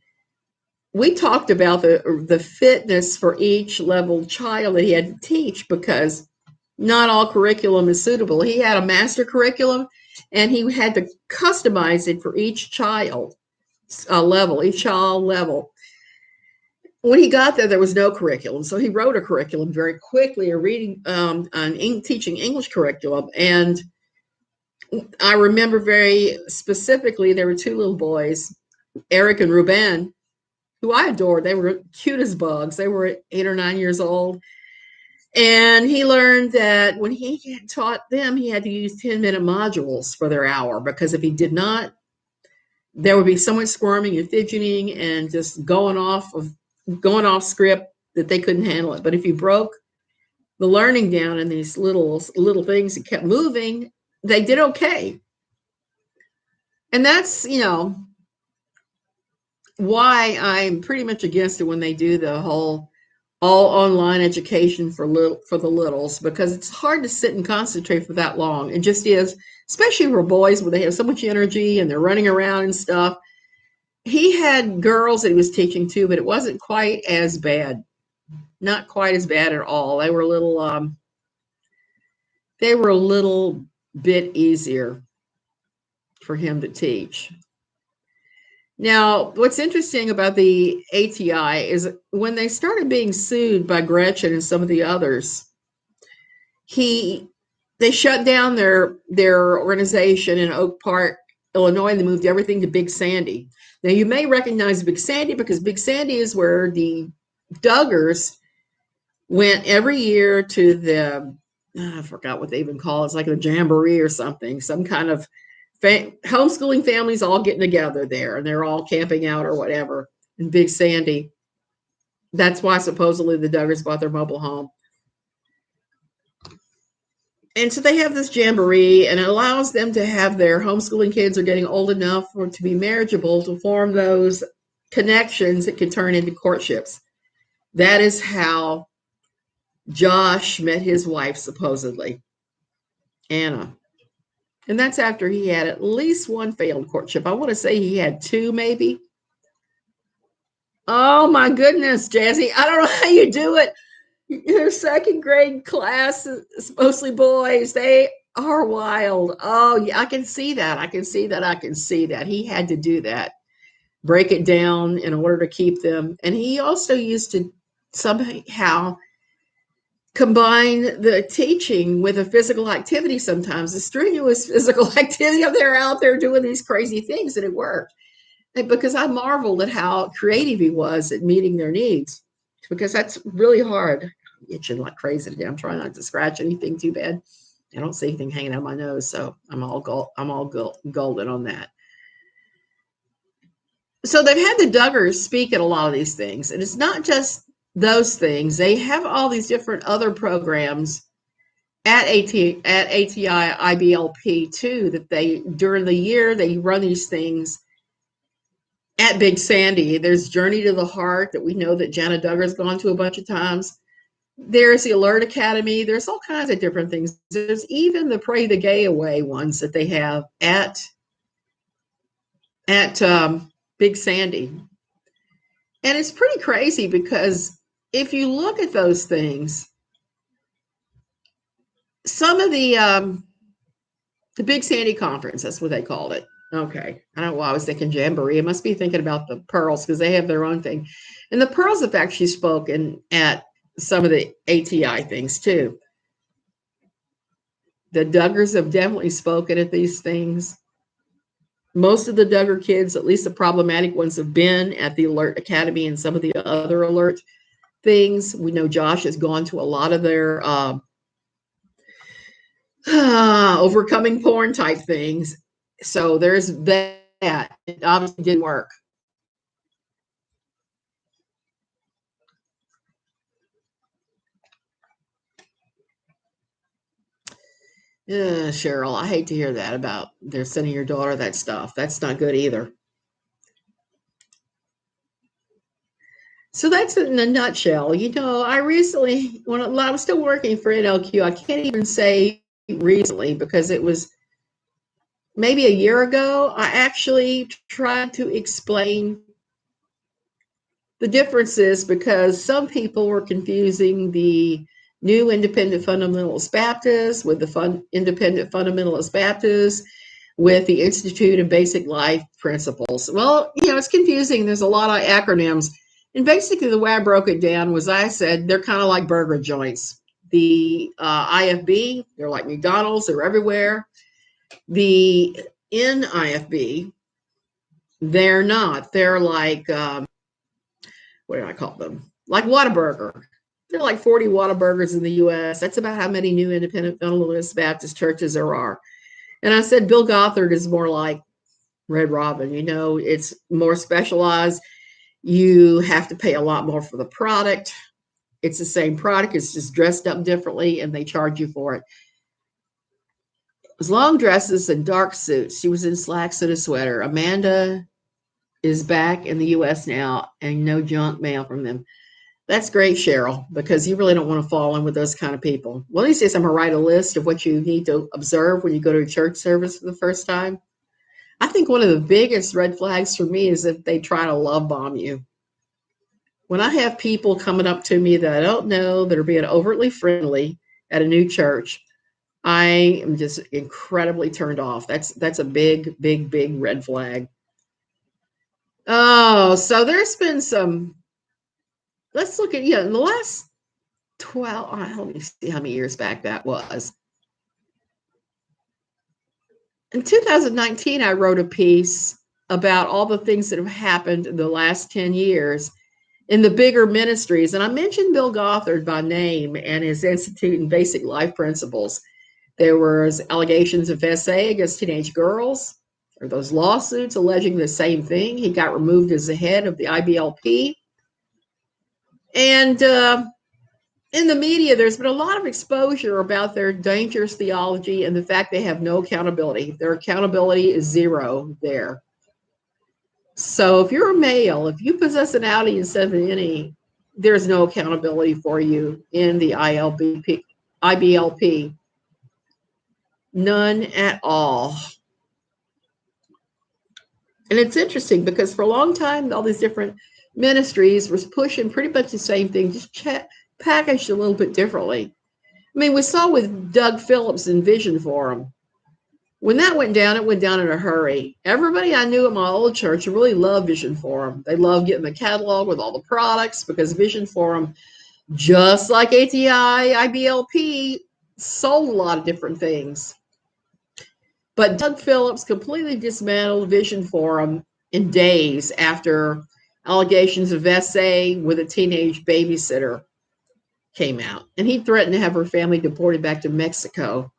we talked about the fitness for each level child that he had to teach, because not all curriculum is suitable. He had a master curriculum, and he had to customize it for each child level, each child level. When he got there was no curriculum, so he wrote a curriculum very quickly, a reading, teaching English curriculum. And I remember very specifically, there were two little boys, Eric and Ruben, who I adored. They were cute as bugs. They were 8 or 9 years old. And he learned that when he taught them, he had to use 10-minute modules for their hour, because if he did not, there would be so much squirming and fidgeting and just going off script that they couldn't handle it. But if you broke the learning down in these little things that kept moving, they did okay. And that's, why I'm pretty much against it when they do the whole all online education for the littles, because it's hard to sit and concentrate for that long. It just is, especially for boys where they have so much energy and they're running around and stuff. He had girls that he was teaching too, but it wasn't quite as bad. Not quite as bad at all. They were a little bit easier for him to teach. Now, what's interesting about the ATI is when they started being sued by Gretchen and some of the others, they shut down their organization in Oak Park, Illinois, and they moved everything to Big Sandy. Now, you may recognize Big Sandy because Big Sandy is where the Duggars went every year to I forgot what they even call it. It's like a jamboree or something, some kind of homeschooling families all getting together there, and they're all camping out or whatever in Big Sandy. That's why supposedly the Duggars bought their mobile home. And so they have this jamboree, and it allows them to have their homeschooling kids are getting old enough to be marriageable, to form those connections that can turn into courtships. That is how Josh met his wife, supposedly, Anna. And that's after he had at least one failed courtship. I want to say he had 2, maybe. Oh, my goodness, Jazzy. I don't know how you do it. Your second grade class is mostly boys. They are wild. Oh, yeah, I can see that. I can see that. I can see that. He had to do that, break it down in order to keep them. And he also used to somehow combine the teaching with a physical activity sometimes, a strenuous physical activity. They're out there doing these crazy things, and it worked. Because I marveled at how creative he was at meeting their needs, because that's really hard. I'm itching like crazy today. I'm trying not to scratch anything too bad. I don't see anything hanging out of my nose, so I'm all golden on that. So they've had the Duggars speak at a lot of these things, and it's not just those things. They have all these different other programs at ATI IBLP too, that they during the year they run these things at Big Sandy. There's Journey to the Heart that we know that Jana Duggar's gone to a bunch of times. There's the Alert Academy. There's all kinds of different things. There's even the Pray the Gay Away ones that they have at Big Sandy. And it's pretty crazy because if you look at those things, some of the Big Sandy Conference, that's what they called it. Okay. I don't know why I was thinking Jamboree. I must be thinking about the Pearls because they have their own thing. And the Pearls have actually spoken at some of the ATI things too. The Duggars have definitely spoken at these things. Most of the Duggar kids, at least the problematic ones, have been at the Alert Academy and some of the other Alert things. We know Josh has gone to a lot of their overcoming porn type things. So there's that. It obviously didn't work. Cheryl, I hate to hear that about they're sending your daughter that stuff. That's not good either. So that's it in a nutshell. I recently, when I was still working for NLQ, I can't even say recently because it was maybe a year ago, I actually tried to explain the differences because some people were confusing the new Independent Fundamentalist Baptists with the Independent Fundamentalist Baptists with the Institute of Basic Life Principles. Well, it's confusing. There's a lot of acronyms. And basically, the way I broke it down was I said they're kind of like burger joints. The IFB, they're like McDonald's, they're everywhere. The NIFB, they're not. They're like, what do I call them? Like Whataburger. There are like 40 Whataburgers in the U.S. That's about how many new Independent Fundamentalist Baptist churches there are. And I said Bill Gothard is more like Red Robin. It's more specialized. You have to pay a lot more for the product. It's the same product. It's just dressed up differently, and they charge you for it. It was long dresses and dark suits. She was in slacks and a sweater. Amanda is back in the U.S. now, and no junk mail from them. That's great, Cheryl, because you really don't want to fall in with those kind of people. Well, these days I'm going to write a list of what you need to observe when you go to a church service for the first time. I think one of the biggest red flags for me is if they try to love bomb you. When I have people coming up to me that I don't know that are being overtly friendly at a new church, I am just incredibly turned off. That's a big, big, big red flag. Oh, so there's been some. Let's look at in the last 12. Let me see how many years back that was. In 2019, I wrote a piece about all the things that have happened in the last 10 years in the bigger ministries. And I mentioned Bill Gothard by name and his Institute and Basic Life Principles. There was allegations of SA against teenage girls, or those lawsuits alleging the same thing. He got removed as the head of the IBLP. And in the media, there's been a lot of exposure about their dangerous theology and the fact they have no accountability. Their accountability is zero there. So if you're a male, if you possess an Audi instead of an innie, there's no accountability for you in the IBLP. None at all. And it's interesting because for a long time, all these different ministries were pushing pretty much the same thing, just packaged a little bit differently. I mean, we saw with Doug Phillips in Vision Forum. When that went down, it went down in a hurry. Everybody I knew at my old church really loved Vision Forum. They loved getting the catalog with all the products because Vision Forum, just like ATI, IBLP, sold a lot of different things. But Doug Phillips completely dismantled Vision Forum in days after allegations of SA with a teenage babysitter came out. And he threatened to have her family deported back to Mexico.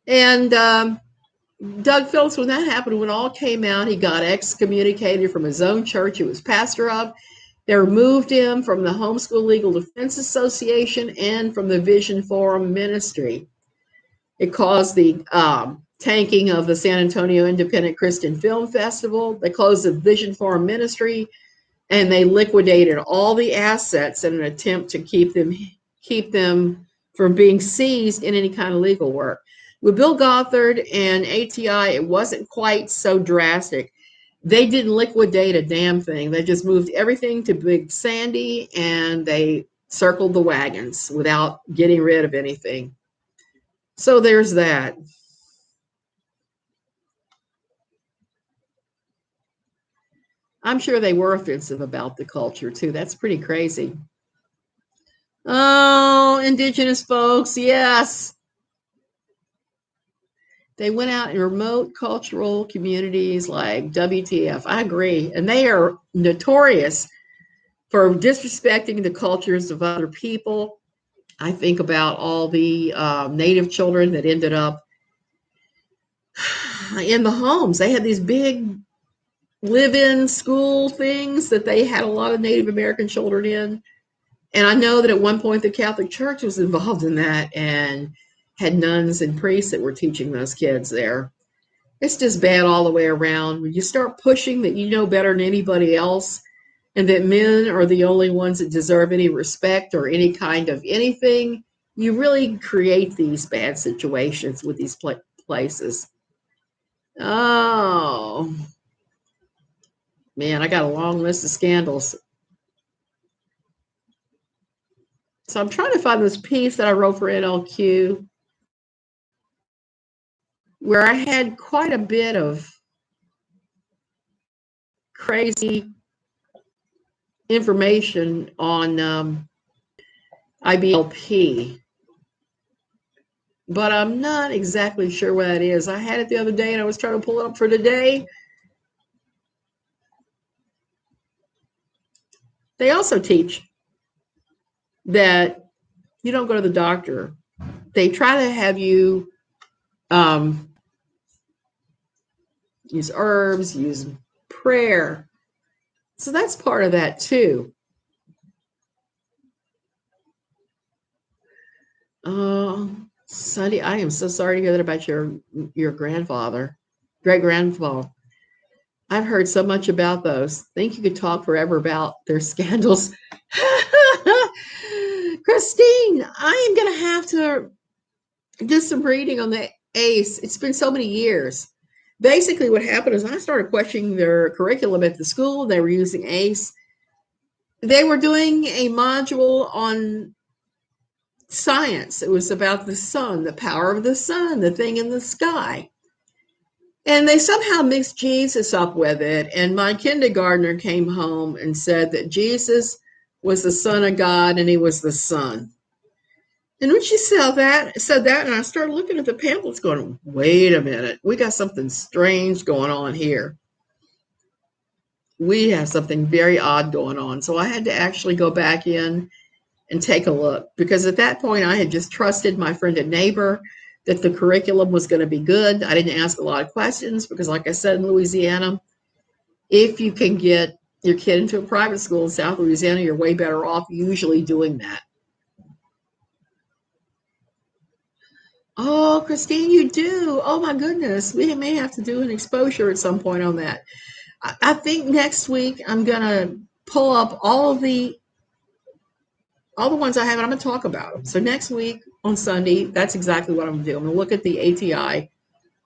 And Doug Phillips, when that happened, when it all came out, he got excommunicated from his own church he was pastor of. They removed him from the Homeschool Legal Defense Association and from the Vision Forum ministry. It caused the tanking of the San Antonio Independent Christian Film Festival. They closed the Vision Forum ministry, and they liquidated all the assets in an attempt to keep them from being seized in any kind of legal work. With Bill Gothard and ATI, it wasn't quite so drastic. They didn't liquidate a damn thing. They just moved everything to Big Sandy, and they circled the wagons without getting rid of anything. So there's that. I'm sure they were offensive about the culture, too. That's pretty crazy. Oh, indigenous folks, yes. They went out in remote cultural communities like WTF. I agree. And they are notorious for disrespecting the cultures of other people. I think about all the Native children that ended up in the homes. They had these big live-in school things that they had a lot of Native American children in. And I know that at one point the Catholic Church was involved in that and had nuns and priests that were teaching those kids there. It's just bad all the way around. When you start pushing that you know better than anybody else and that men are the only ones that deserve any respect or any kind of anything, you really create these bad situations with these places. Oh, man, I got a long list of scandals. So I'm trying to find this piece that I wrote for NLQ where I had quite a bit of crazy information on IBLP, but I'm not exactly sure what that is. I had it the other day and I was trying to pull it up for today. They also teach that you don't go to the doctor. They try to have you use herbs, use prayer. So that's part of that too. Sunday, I am so sorry to hear that about your grandfather, great-grandfather. I've heard so much about those. I think you could talk forever about their scandals. Christine, I am going to have to do some reading on the ACE. It's been so many years. Basically, what happened is I started questioning their curriculum at the school. They were using ACE. They were doing a module on science. It was about the sun, the power of the sun, the thing in the sky. And they somehow mixed Jesus up with it. And my kindergartner came home and said that Jesus was the Son of God and he was the Son. And when she said that, and I started looking at the pamphlets going, wait a minute, we got something strange going on here. We have something very odd going on. So I had to actually go back in and take a look, because at that point I had just trusted my friend and neighbor that the curriculum was going to be good. I didn't ask a lot of questions because, like I said, in Louisiana, if you can get your kid into a private school in South Louisiana, you're way better off usually doing that. Oh, Christine, you do. Oh my goodness. We may have to do an exposure at some point on that. I think next week I'm going to pull up all the ones I have, and I'm going to talk about them. So next week on Sunday, that's exactly what I'm going to do. I'm going to look at the ATI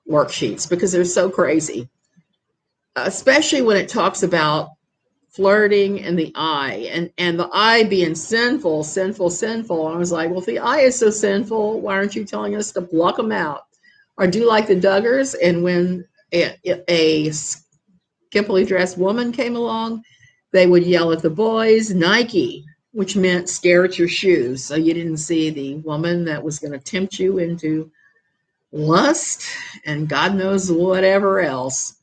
worksheets because they're so crazy, especially when it talks about flirting, and the I, and the I being sinful, sinful, sinful. I was like, well, if the I is so sinful, why aren't you telling us to block them out, or do like the Duggars? And when a skimpily dressed woman came along, they would yell at the boys, Nike, which meant stare at your shoes, so you didn't see the woman that was going to tempt you into lust and God knows whatever else.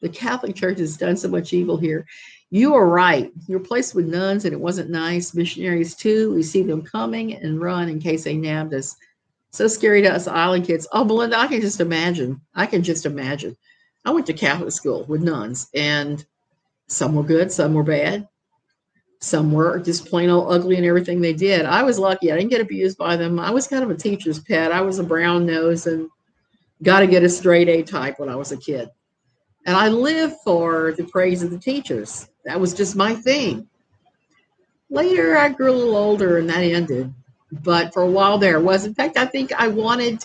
The Catholic Church has done so much evil here. You are right. You're placed with nuns, and it wasn't nice. Missionaries, too. We see them coming and run in case they nabbed us. So scary to us island kids. Oh, Belinda, I can just imagine. I went to Catholic school with nuns, and some were good, some were bad. Some were just plain old ugly in everything they did. I was lucky. I didn't get abused by them. I was kind of a teacher's pet. I was a brown nose and got to get a straight A type when I was a kid. And I lived for the praise of the teachers. That was just my thing. Later, I grew a little older and that ended. But for a while there was. In fact, I think I wanted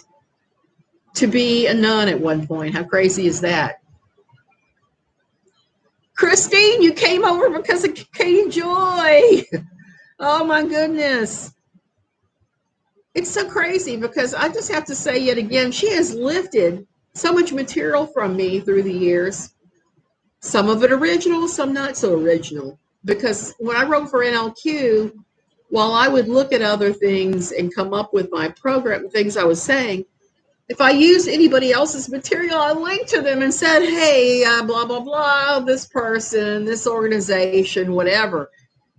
to be a nun at one point. How crazy is that? Christine, you came over because of Katie Joy. Oh, my goodness. It's so crazy because I just have to say yet again, she has lifted so much material from me through the years. Some of it original, some not so original. Because when I wrote for NLQ, while I would look at other things and come up with my program, things I was saying, if I used anybody else's material, I linked to them and said, hey, blah, blah, blah, this person, this organization, whatever.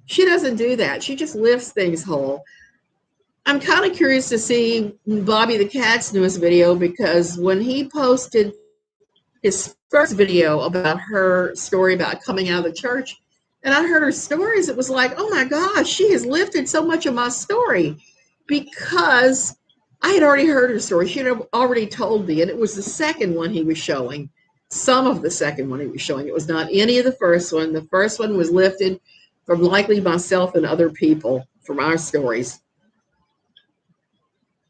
She doesn't do that. She just lifts things whole. I'm kind of curious to see Bobby the Cat's newest video, because when he posted his first video about her story about coming out of the church, and I heard her stories, it was like, oh my gosh, she has lifted so much of my story, because I had already heard her story. She had already told me, and it was the second one he was showing, some of the second one he was showing. It was not any of the first one. The first one was lifted from likely myself and other people from our stories.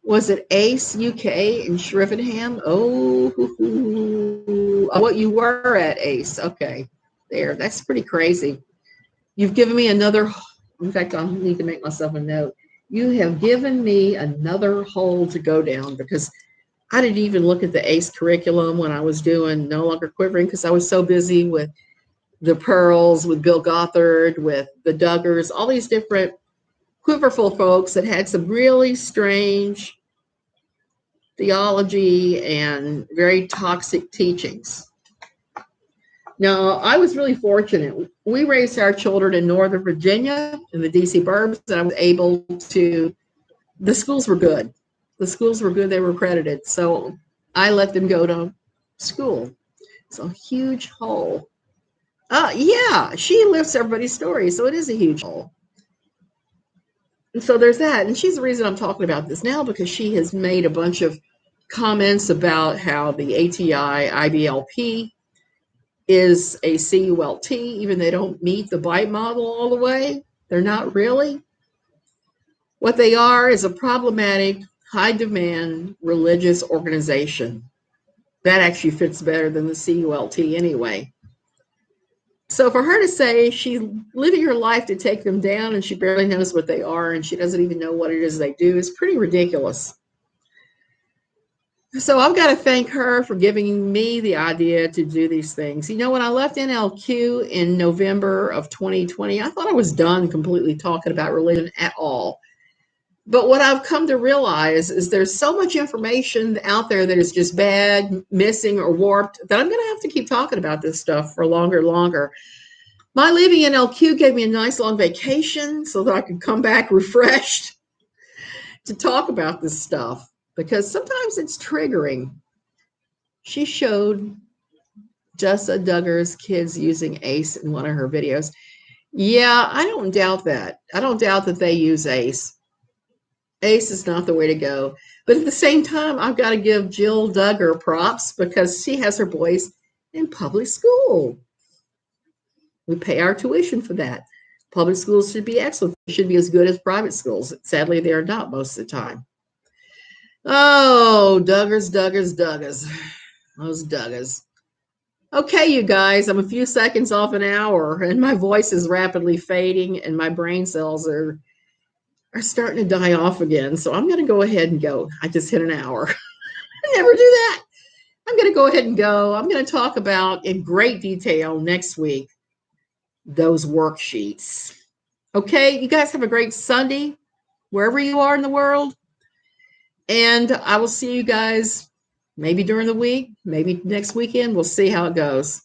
Was it Ace UK in Shrivenham? Oh, what you were at, Ace. Okay, there. That's pretty crazy. You've given me another, in fact, I'll need to make myself a note. You have given me another hole to go down, because I didn't even look at the ACE curriculum when I was doing No Longer Quivering, because I was so busy with the Pearls, with Bill Gothard, with the Duggars, all these different quiverful folks that had some really strange theology and very toxic teachings. Now, I was really fortunate. We raised our children in Northern Virginia, in the DC burbs, and I was able to, the schools were good. The schools were good. They were accredited. So I let them go to school. It's a huge hole. Yeah, she lifts everybody's story. So it is a huge hole. And so there's that. And she's the reason I'm talking about this now, because she has made a bunch of comments about how the ATI IBLP is a CULT, even they don't meet the BITE model all the way. They're not really. What they are is a problematic, high-demand religious organization. That actually fits better than the CULT anyway. So for her to say she's living her life to take them down and she barely knows what they are and she doesn't even know what it is they do is pretty ridiculous. So I've got to thank her for giving me the idea to do these things. You know, when I left NLQ in November of 2020, I thought I was done completely talking about religion at all. But what I've come to realize is there's so much information out there that is just bad, missing, or warped that I'm going to have to keep talking about this stuff for longer and longer. My leaving NLQ gave me a nice long vacation so that I could come back refreshed to talk about this stuff, because sometimes it's triggering. She showed Jessa Duggar's kids using ACE in one of her videos. Yeah, I don't doubt that. I don't doubt that they use ACE. ACE is not the way to go. But at the same time, I've got to give Jill Duggar props, because she has her boys in public school. We pay our tuition for that. Public schools should be excellent. They should be as good as private schools. Sadly, they are not most of the time. Oh, Duggars. Those Duggars. Okay, you guys, I'm a few seconds off an hour, and my voice is rapidly fading, and my brain cells are starting to die off again. So I'm going to go ahead and go. I just hit an hour. I never do that. I'm going to go ahead and go. I'm going to talk about in great detail next week those worksheets. Okay, you guys have a great Sunday wherever you are in the world. And I will see you guys maybe during the week, maybe next weekend. We'll see how it goes.